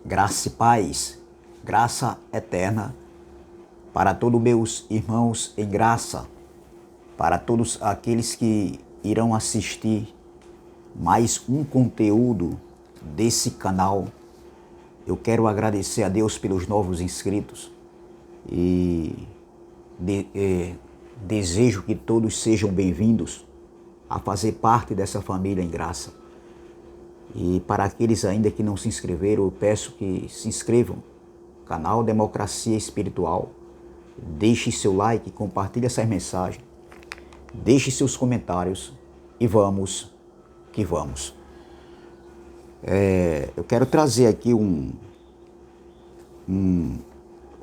Graça e paz, graça eterna para todos meus irmãos em graça, para todos aqueles que irão assistir mais um conteúdo desse canal. Eu quero agradecer a Deus pelos novos inscritos e desejo que todos sejam bem-vindos a fazer parte dessa família em graça. E para aqueles ainda que não se inscreveram, eu peço que se inscrevam no canal Democracia Espiritual. Deixe seu like, compartilhe essas mensagens, deixe seus comentários e vamos que vamos. Eu quero trazer aqui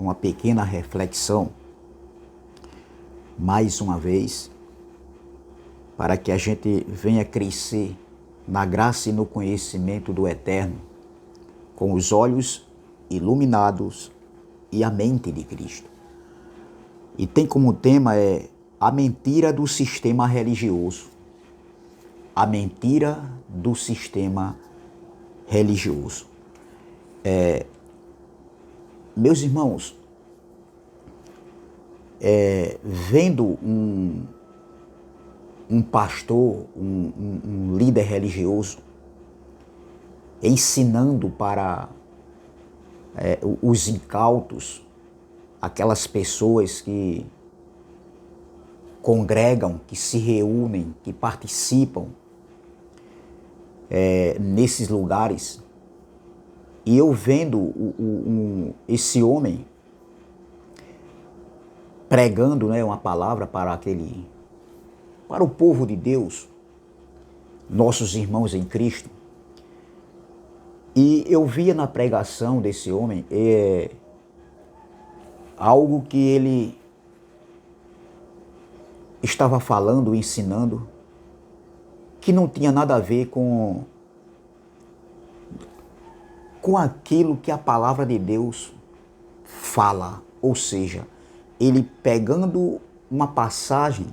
uma pequena reflexão, mais uma vez, para que a gente venha crescer na graça e no conhecimento do Eterno, com os olhos iluminados e a mente de Cristo. E tem como tema a mentira do sistema religioso. A mentira do sistema religioso. Meus irmãos, vendo um pastor, um líder religioso, ensinando para os incautos, aquelas pessoas que congregam, que se reúnem, que participam nesses lugares, e eu vendo esse homem pregando, uma palavra para o povo de Deus, nossos irmãos em Cristo. E eu via na pregação desse homem algo que ele estava falando, ensinando, que não tinha nada a ver com aquilo que a palavra de Deus fala. Ou seja, ele pegando uma passagem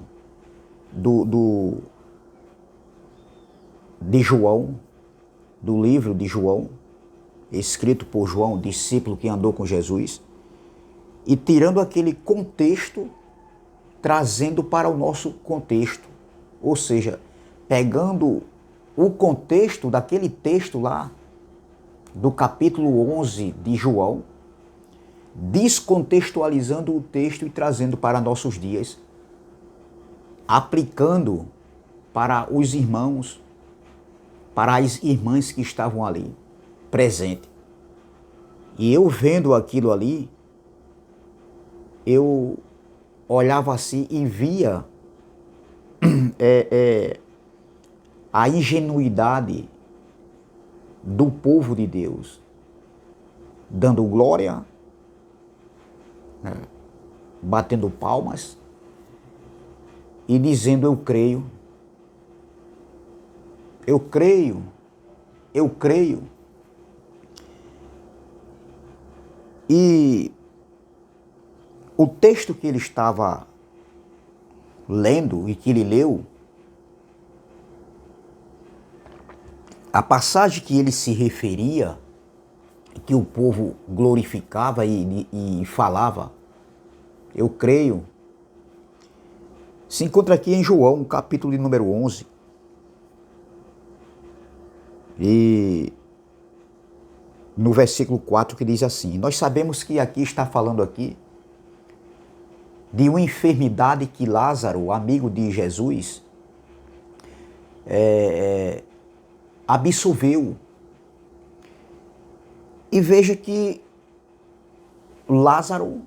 de João, do livro de João, escrito por João, discípulo que andou com Jesus, e tirando aquele contexto, trazendo para o nosso contexto. Ou seja, pegando o contexto daquele texto lá, do capítulo 11 de João, descontextualizando o texto e trazendo para nossos dias, aplicando para os irmãos, para as irmãs que estavam ali, presentes. E eu vendo aquilo ali, eu olhava assim e via a ingenuidade do povo de Deus, dando glória, batendo palmas e dizendo: eu creio, eu creio, eu creio. E o texto que ele estava lendo e que ele leu, a passagem que ele se referia, que o povo glorificava e falava, eu creio, se encontra aqui em João, capítulo de número 11. E no versículo 4, que diz assim: nós sabemos que aqui está falando aqui de uma enfermidade que Lázaro, amigo de Jesus, absorveu. E veja que Lázaro,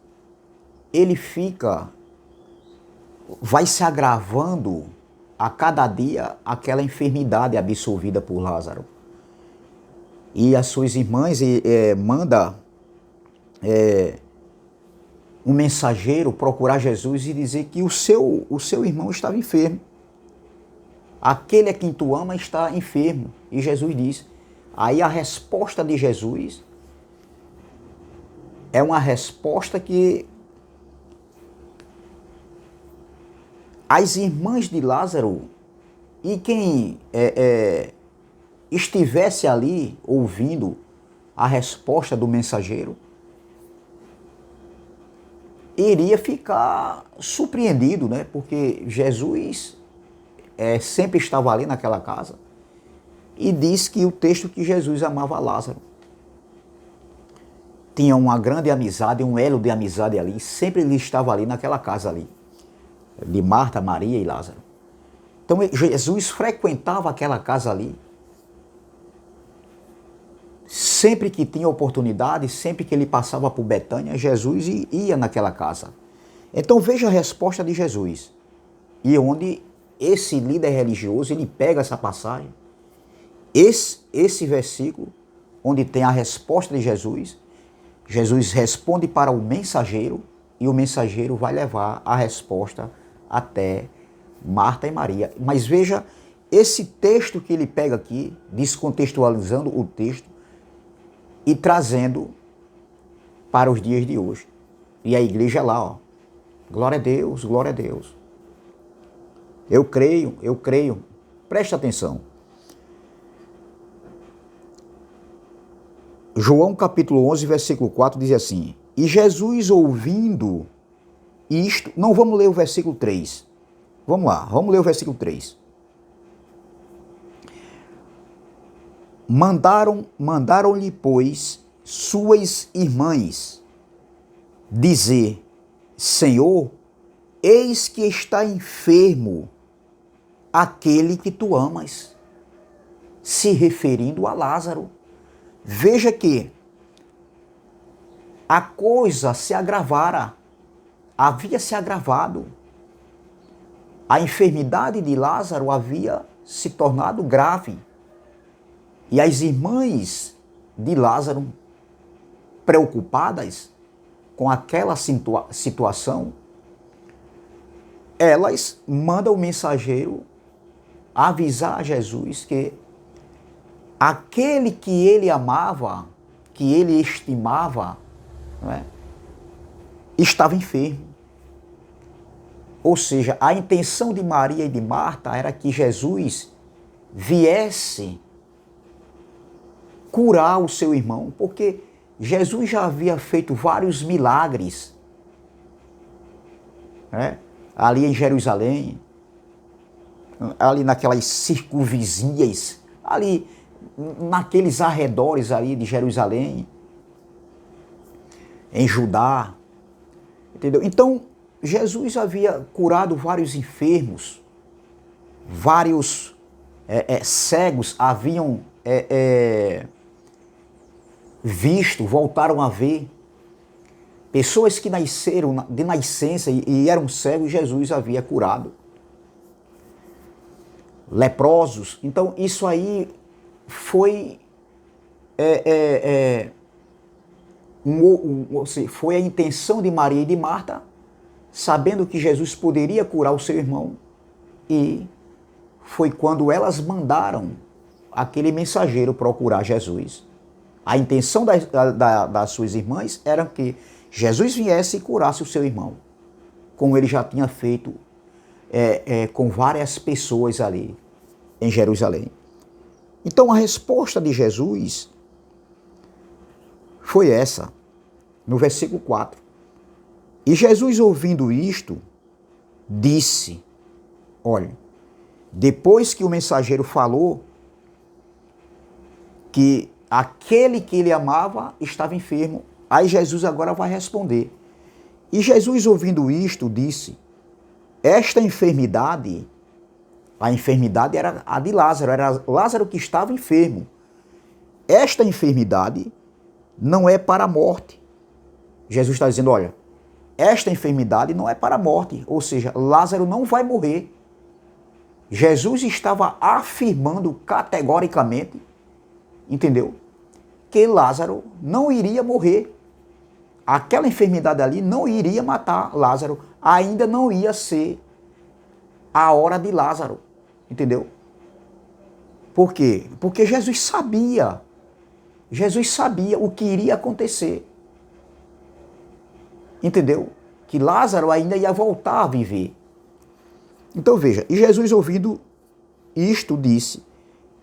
ele vai se agravando a cada dia aquela enfermidade absorvida por Lázaro. E as suas irmãs manda um mensageiro procurar Jesus e dizer que o seu irmão estava enfermo. Aquele a quem tu ama está enfermo. E Jesus diz. Aí a resposta de Jesus é uma resposta que as irmãs de Lázaro e quem estivesse ali ouvindo a resposta do mensageiro, iria ficar surpreendido, né? Porque Jesus sempre estava ali naquela casa e diz que o texto que Jesus amava Lázaro. Tinha uma grande amizade, um elo de amizade ali, sempre ele estava ali naquela casa ali, de Marta, Maria e Lázaro. Então Jesus frequentava aquela casa ali. Sempre que tinha oportunidade, sempre que ele passava por Betânia, Jesus ia naquela casa. Então veja a resposta de Jesus. E onde esse líder religioso, ele pega essa passagem, esse versículo, onde tem a resposta de Jesus, Jesus responde para o mensageiro e o mensageiro vai levar a resposta até Marta e Maria. Mas veja, esse texto que ele pega aqui, descontextualizando o texto, e trazendo para os dias de hoje. E a igreja lá, ó, glória a Deus, glória a Deus. Eu creio. Preste atenção. João capítulo 11, versículo 4 diz assim: E Jesus ouvindo isto, não vamos ler o versículo 3. Vamos lá, vamos ler o versículo 3. Mandaram-lhe, pois, suas irmãs dizer: Senhor, eis que está enfermo aquele que tu amas, se referindo a Lázaro. Veja que a coisa se agravara, havia se agravado. A enfermidade de Lázaro havia se tornado grave. E as irmãs de Lázaro, preocupadas com aquela situação, elas mandam o mensageiro avisar a Jesus que aquele que ele amava, que ele estimava, não é, estava enfermo. Ou seja, a intenção de Maria e de Marta era que Jesus viesse curar o seu irmão, porque Jesus já havia feito vários milagres, né? Ali em Jerusalém, ali naquelas circunvizinhas, ali naqueles arredores ali de Jerusalém, em Judá, entendeu? Então, Jesus havia curado vários enfermos, vários cegos haviam visto, voltaram a ver. Pessoas que nasceram de nascença e eram cegos, Jesus havia curado. Leprosos. Então, isso aí foi foi a intenção de Maria e de Marta, sabendo que Jesus poderia curar o seu irmão, e foi quando elas mandaram aquele mensageiro procurar Jesus. A intenção das suas irmãs era que Jesus viesse e curasse o seu irmão, como ele já tinha feito com várias pessoas ali em Jerusalém. Então a resposta de Jesus foi essa, no versículo 4. E Jesus, ouvindo isto, disse, olha, depois que o mensageiro falou que aquele que ele amava estava enfermo, aí Jesus agora vai responder. E Jesus, ouvindo isto, disse, esta enfermidade, a enfermidade era a de Lázaro, era Lázaro que estava enfermo. Esta enfermidade não é para a morte. Jesus está dizendo, olha, esta enfermidade não é para a morte, ou seja, Lázaro não vai morrer. Jesus estava afirmando categoricamente, entendeu? Que Lázaro não iria morrer. Aquela enfermidade ali não iria matar Lázaro, ainda não ia ser a hora de Lázaro, entendeu? Por quê? Porque Jesus sabia o que iria acontecer, entendeu? Que Lázaro ainda ia voltar a viver. Então veja, e Jesus, ouvindo isto, disse,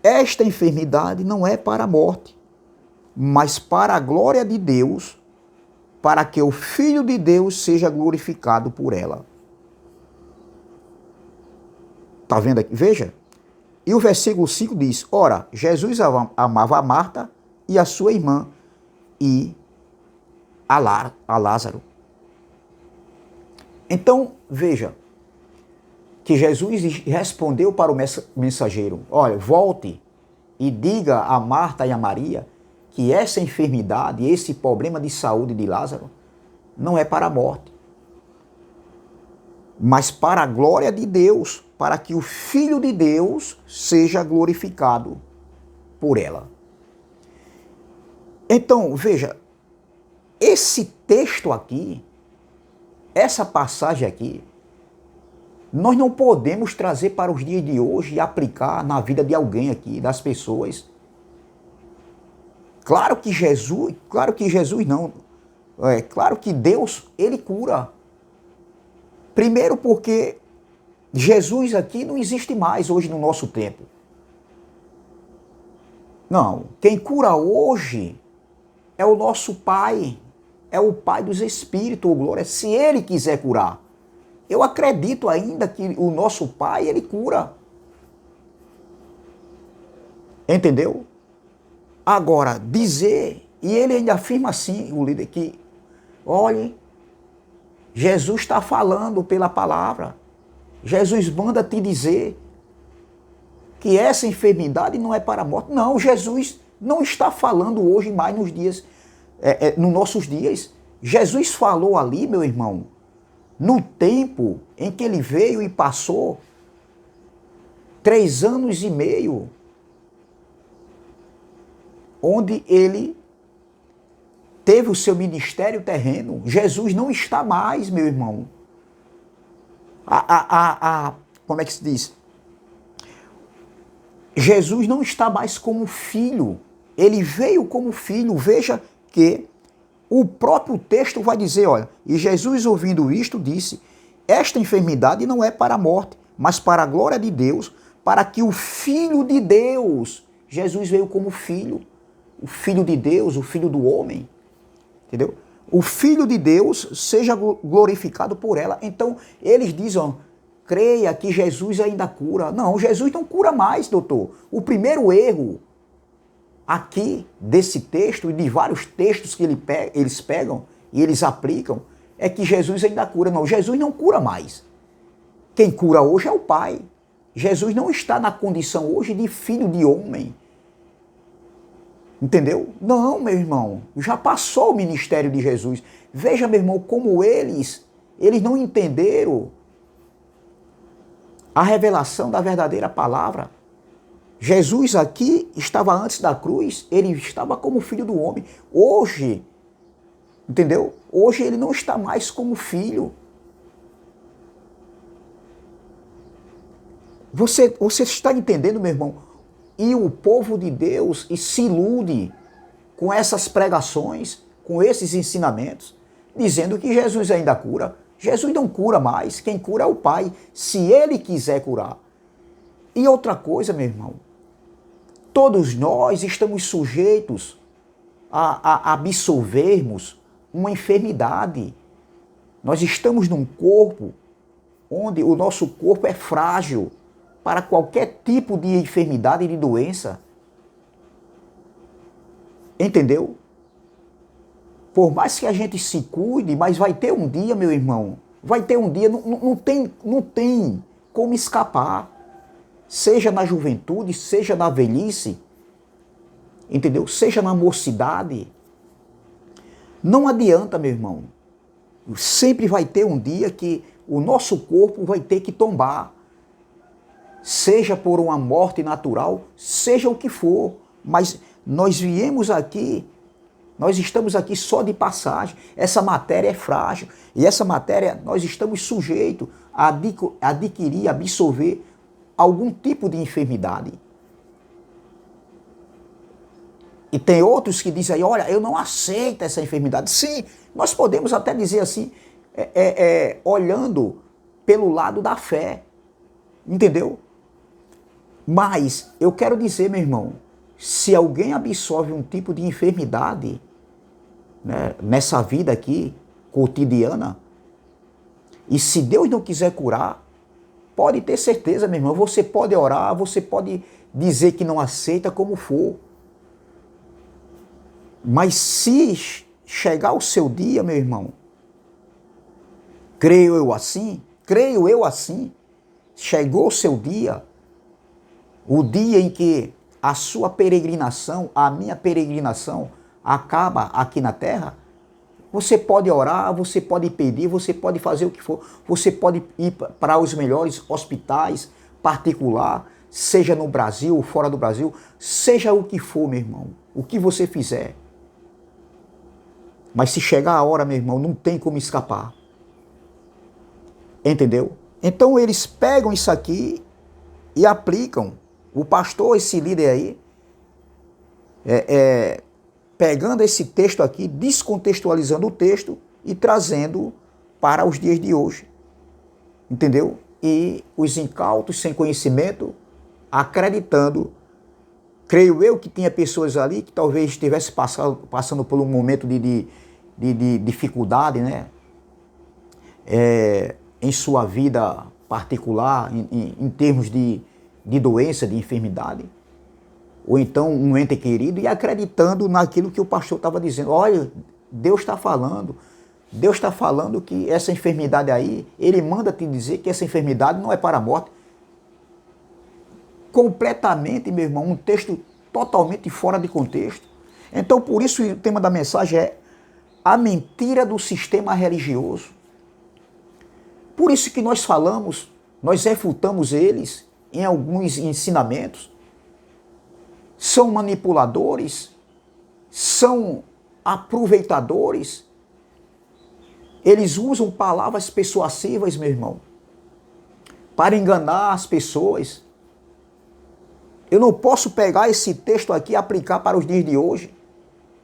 esta enfermidade não é para a morte, mas para a glória de Deus, para que o Filho de Deus seja glorificado por ela. Está vendo aqui? Veja. E o versículo 5 diz, ora, Jesus amava a Marta e a sua irmã e a Lázaro. Então, veja, que Jesus respondeu para o mensageiro, olha, volte e diga a Marta e a Maria que essa enfermidade, esse problema de saúde de Lázaro, não é para a morte, mas para a glória de Deus, para que o Filho de Deus seja glorificado por ela. Então, veja, esse texto aqui, essa passagem aqui, nós não podemos trazer para os dias de hoje e aplicar na vida de alguém aqui, das pessoas. Claro que Deus, ele cura. Primeiro porque Jesus aqui não existe mais hoje no nosso tempo. Não, quem cura hoje é o nosso Pai, é o Pai dos Espíritos, glória, se Ele quiser curar. Eu acredito ainda que o nosso Pai, Ele cura. Entendeu? Agora, dizer, e ele ainda afirma assim, o líder, que, olhe, Jesus está falando pela palavra. Jesus manda te dizer que essa enfermidade não é para a morte. Não, Jesus não está falando hoje mais nos dias, nos nossos dias. Jesus falou ali, meu irmão, no tempo em que ele veio e passou 3 anos e meio, onde ele teve o seu ministério terreno. Jesus não está mais, meu irmão. Como é que se diz? Jesus não está mais como filho. Ele veio como filho. Veja que o próprio texto vai dizer, olha, e Jesus ouvindo isto disse, esta enfermidade não é para a morte, mas para a glória de Deus, para que o Filho de Deus, Jesus veio como filho, o Filho de Deus, o Filho do homem, entendeu? O Filho de Deus seja glorificado por ela. Então, eles dizem, ó, creia que Jesus ainda cura. Não, Jesus não cura mais, doutor. O primeiro erro aqui desse texto e de vários textos que eles pegam e eles aplicam é que Jesus ainda cura. Não, Jesus não cura mais. Quem cura hoje é o Pai. Jesus não está na condição hoje de filho de homem. Entendeu? Não, meu irmão, já passou o ministério de Jesus. Veja, meu irmão, como eles não entenderam a revelação da verdadeira palavra. Jesus aqui estava antes da cruz, ele estava como filho do homem. Hoje, entendeu? Hoje ele não está mais como filho. Você está entendendo, meu irmão? E o povo de Deus se ilude com essas pregações, com esses ensinamentos, dizendo que Jesus ainda cura. Jesus não cura mais, quem cura é o Pai, se Ele quiser curar. E outra coisa, meu irmão, todos nós estamos sujeitos a absorvermos uma enfermidade. Nós estamos num corpo onde o nosso corpo é frágil para qualquer tipo de enfermidade e de doença. Entendeu? Por mais que a gente se cuide, mas vai ter um dia, meu irmão, vai ter um dia, não tem como escapar. Seja na juventude, seja na velhice, entendeu? Seja na mocidade. Não adianta, meu irmão. Sempre vai ter um dia que o nosso corpo vai ter que tombar. Seja por uma morte natural, seja o que for. Mas nós viemos aqui, nós estamos aqui só de passagem. Essa matéria é frágil. E essa matéria nós estamos sujeitos a adquirir, absorver algum tipo de enfermidade. E tem outros que dizem aí, olha, eu não aceito essa enfermidade. Sim, nós podemos até dizer assim, olhando pelo lado da fé. Entendeu? Mas eu quero dizer, meu irmão, Se alguém absorve um tipo de enfermidade, né, nessa vida aqui, cotidiana, e se Deus não quiser curar, pode ter certeza, meu irmão, você pode orar, você pode dizer que não aceita, como for. Mas se chegar o seu dia, meu irmão, creio eu assim, chegou o seu dia, o dia em que a sua peregrinação, a minha peregrinação acaba aqui na terra, você pode orar, você pode pedir, você pode fazer o que for, você pode ir para os melhores hospitais particular, seja no Brasil ou fora do Brasil, seja o que for, meu irmão, o que você fizer. Mas se chegar a hora, meu irmão, não tem como escapar. Entendeu? Então eles pegam isso aqui e aplicam. O pastor, esse líder aí, pegando esse texto aqui, descontextualizando o texto e trazendo para os dias de hoje. Entendeu? E os incautos, sem conhecimento, acreditando. Creio eu que tinha pessoas ali que talvez estivessem passando por um momento de dificuldade, né? Em sua vida particular, em termos de doença, de enfermidade, ou então um ente querido, e acreditando naquilo que o pastor estava dizendo. Olha, Deus está falando que essa enfermidade aí, ele manda te dizer que essa enfermidade não é para a morte. Completamente, meu irmão, um texto totalmente fora de contexto. Então, por isso o tema da mensagem é a mentira do sistema religioso. Por isso que nós falamos, nós refutamos eles em alguns ensinamentos. São manipuladores, são aproveitadores. Eles usam palavras persuasivas, meu irmão, para enganar as pessoas. Eu não posso pegar esse texto aqui e aplicar para os dias de hoje.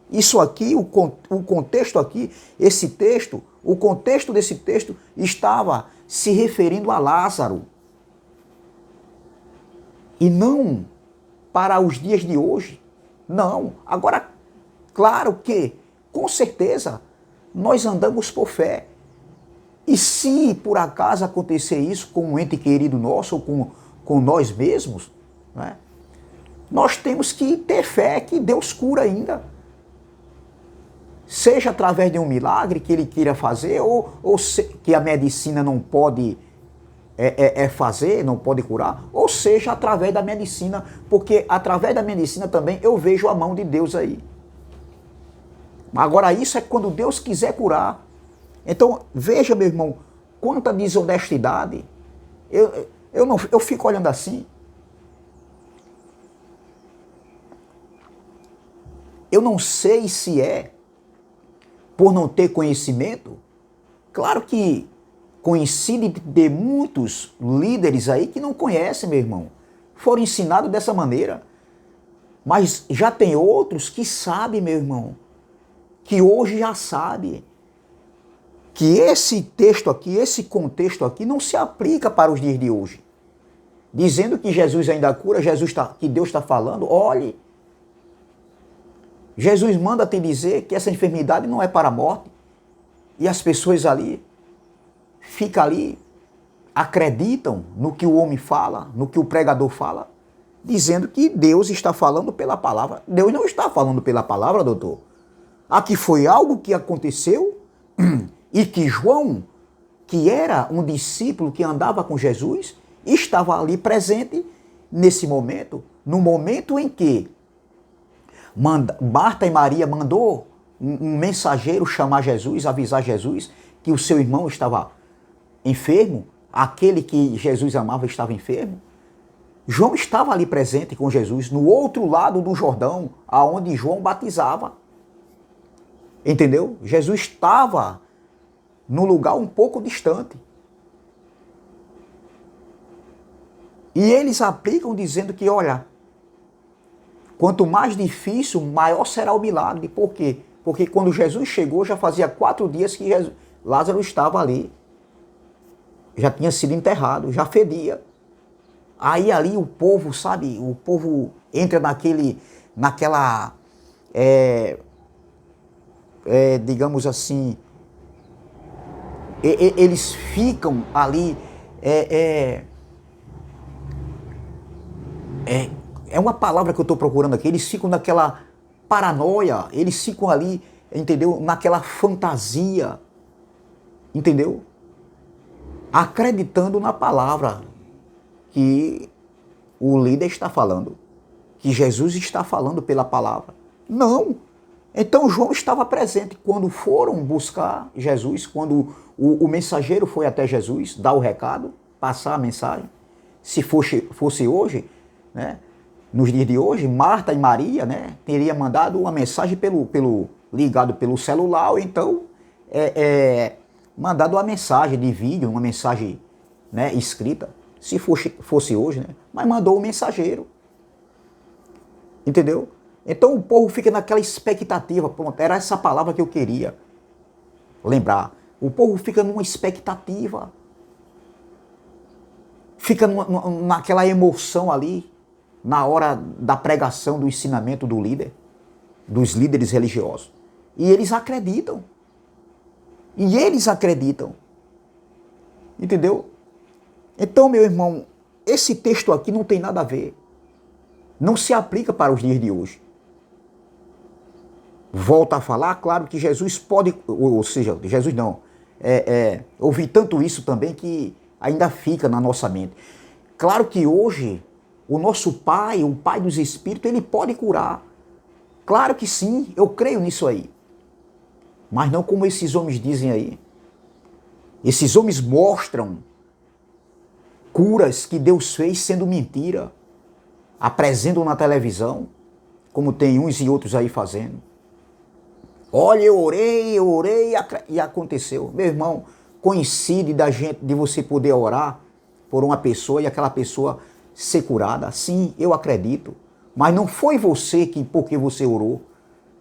Isso aqui, o contexto aqui, esse texto, o contexto desse texto estava se referindo a Lázaro. E não para os dias de hoje. Não. Agora, claro que, com certeza, nós andamos por fé. E se por acaso acontecer isso com um ente querido nosso ou com nós mesmos, né, nós temos que ter fé que Deus cura ainda. Seja através de um milagre que ele queira fazer, que a medicina não pode fazer, não pode curar, ou seja através da medicina, porque através da medicina também eu vejo a mão de Deus aí. Agora isso é quando Deus quiser curar. Então veja, meu irmão, quanta desonestidade. Eu fico olhando assim. Eu não sei se é por não ter conhecimento. Claro que conheci de muitos líderes aí que não conhecem, meu irmão. Foram ensinados dessa maneira. Mas já tem outros que sabem, meu irmão, que hoje já sabe que esse texto aqui, esse contexto aqui não se aplica para os dias de hoje. Dizendo que Jesus ainda cura, que Deus está falando, olhe, Jesus manda te dizer que essa enfermidade não é para a morte. E as pessoas ali ficam ali, acreditam no que o homem fala, no que o pregador fala, dizendo que Deus está falando pela palavra. Deus não está falando pela palavra, doutor. Aqui foi algo que aconteceu e que João, que era um discípulo que andava com Jesus, estava ali presente nesse momento, no momento em que Marta e Maria mandou um mensageiro chamar Jesus, avisar Jesus que o seu irmão estava enfermo, aquele que Jesus amava estava enfermo. João estava ali presente com Jesus, no outro lado do Jordão, aonde João batizava. Entendeu? Jesus estava num lugar um pouco distante. E eles aplicam dizendo que, olha, quanto mais difícil, maior será o milagre. Por quê? Porque quando Jesus chegou, já fazia 4 dias que Lázaro estava ali. Já tinha sido enterrado, já fedia. Aí ali o povo, sabe, o povo entra naquela, digamos assim, eles ficam ali, é uma palavra que eu estou procurando aqui, eles ficam naquela paranoia, eles ficam ali, entendeu? Naquela fantasia, entendeu? Acreditando na palavra que o líder está falando, que Jesus está falando pela palavra. Não! Então João estava presente quando foram buscar Jesus, quando o mensageiro foi até Jesus, dar o recado, passar a mensagem. Se fosse hoje, né, nos dias de hoje, Marta e Maria, né, teria mandado uma mensagem ligado pelo celular, ou então mandado uma mensagem de vídeo, uma mensagem, né, escrita, se fosse hoje, né, mas mandou o mensageiro. Entendeu? Então o povo fica naquela expectativa. Pronto, era essa palavra que eu queria lembrar. O povo fica numa expectativa. Fica naquela emoção ali, na hora da pregação, do ensinamento do líder, dos líderes religiosos. E eles acreditam. E eles acreditam. Entendeu? Então, meu irmão, esse texto aqui não tem nada a ver. Não se aplica para os dias de hoje. Volta a falar, claro que Jesus pode, ou seja, Jesus não, ouvi tanto isso também que ainda fica na nossa mente. Claro que hoje, o nosso Pai, o Pai dos Espíritos, ele pode curar. Claro que sim, eu creio nisso aí. Mas não como esses homens dizem aí. Esses homens mostram curas que Deus fez sendo mentira. Apresentam na televisão, como tem uns e outros aí fazendo. Olha, eu orei e aconteceu. Meu irmão, coincide de você poder orar por uma pessoa e aquela pessoa ser curada. Sim, eu acredito. Mas não foi você que, porque você orou,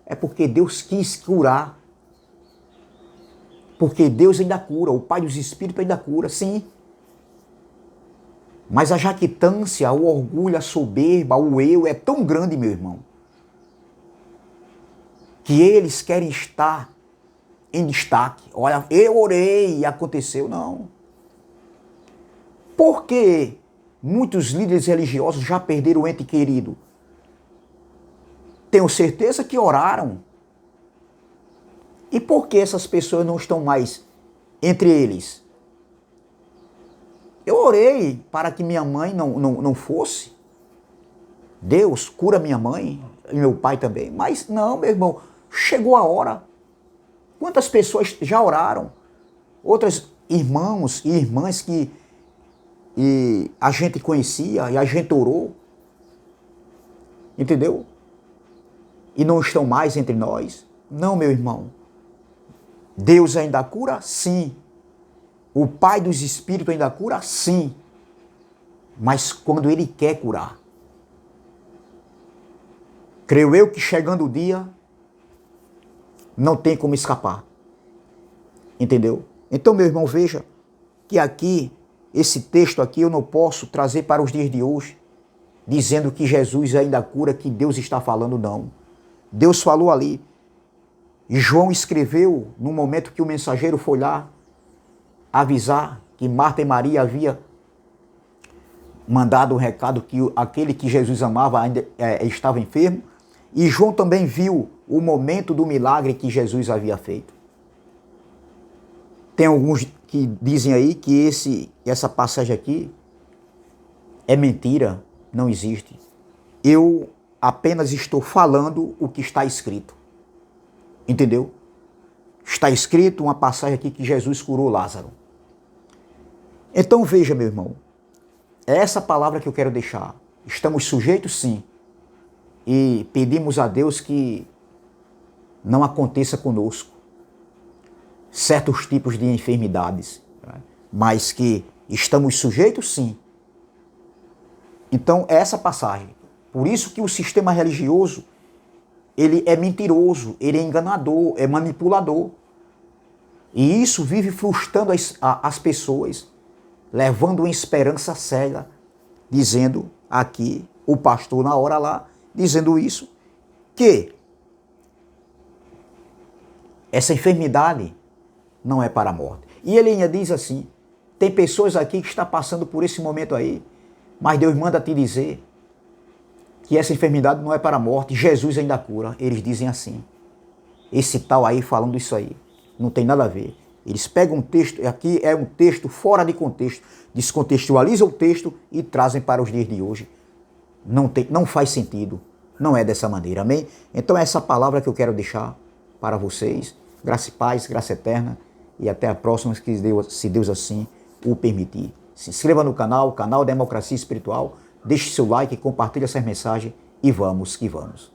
é porque Deus quis curar. Porque Deus ainda cura, o Pai dos Espíritos ainda cura, sim. Mas a jactância, o orgulho, a soberba, o eu é tão grande, meu irmão, que eles querem estar em destaque. Olha, eu orei e aconteceu. Não. Porque muitos líderes religiosos já perderam o ente querido. Tenho certeza que oraram. E por que essas pessoas não estão mais entre eles? Eu orei para que minha mãe não fosse. Deus cura minha mãe e meu pai também. Mas não, meu irmão, chegou a hora. Quantas pessoas já oraram? Outros irmãos e irmãs que a gente conhecia e a gente orou. Entendeu? E não estão mais entre nós. Não, meu irmão. Deus ainda cura? Sim. O Pai dos Espíritos ainda cura? Sim. Mas quando Ele quer curar. Creio eu que chegando o dia, não tem como escapar. Entendeu? Então, meu irmão, veja que aqui, esse texto aqui eu não posso trazer para os dias de hoje, dizendo que Jesus ainda cura, que Deus está falando, não. Deus falou ali. E João escreveu no momento que o mensageiro foi lá avisar que Marta e Maria havia mandado um recado que aquele que Jesus amava ainda estava enfermo. E João também viu o momento do milagre que Jesus havia feito. Tem alguns que dizem aí que essa passagem aqui é mentira, não existe. Eu apenas estou falando o que está escrito. Entendeu? Está escrito uma passagem aqui que Jesus curou Lázaro. Então veja, meu irmão, é essa palavra que eu quero deixar. Estamos sujeitos, sim, e pedimos a Deus que não aconteça conosco certos tipos de enfermidades, mas que estamos sujeitos, sim. Então é essa passagem. Por isso que o sistema religioso, ele é mentiroso, ele é enganador, é manipulador. E isso vive frustrando as pessoas, levando uma esperança cega, dizendo aqui, o pastor na hora lá, dizendo isso, que essa enfermidade não é para a morte. E ele ainda diz assim, tem pessoas aqui que estão passando por esse momento aí, mas Deus manda te dizer que essa enfermidade não é para a morte, Jesus ainda cura. Eles dizem assim. Esse tal aí falando isso aí, não tem nada a ver. Eles pegam um texto, aqui é um texto fora de contexto, descontextualizam o texto e trazem para os dias de hoje. Não faz sentido, não é dessa maneira, amém? Então é essa palavra que eu quero deixar para vocês. Graça e paz, graça eterna, e até a próxima, se Deus assim o permitir. Se inscreva no canal Democracia Espiritual, deixe seu like, compartilhe essa mensagem e vamos que vamos.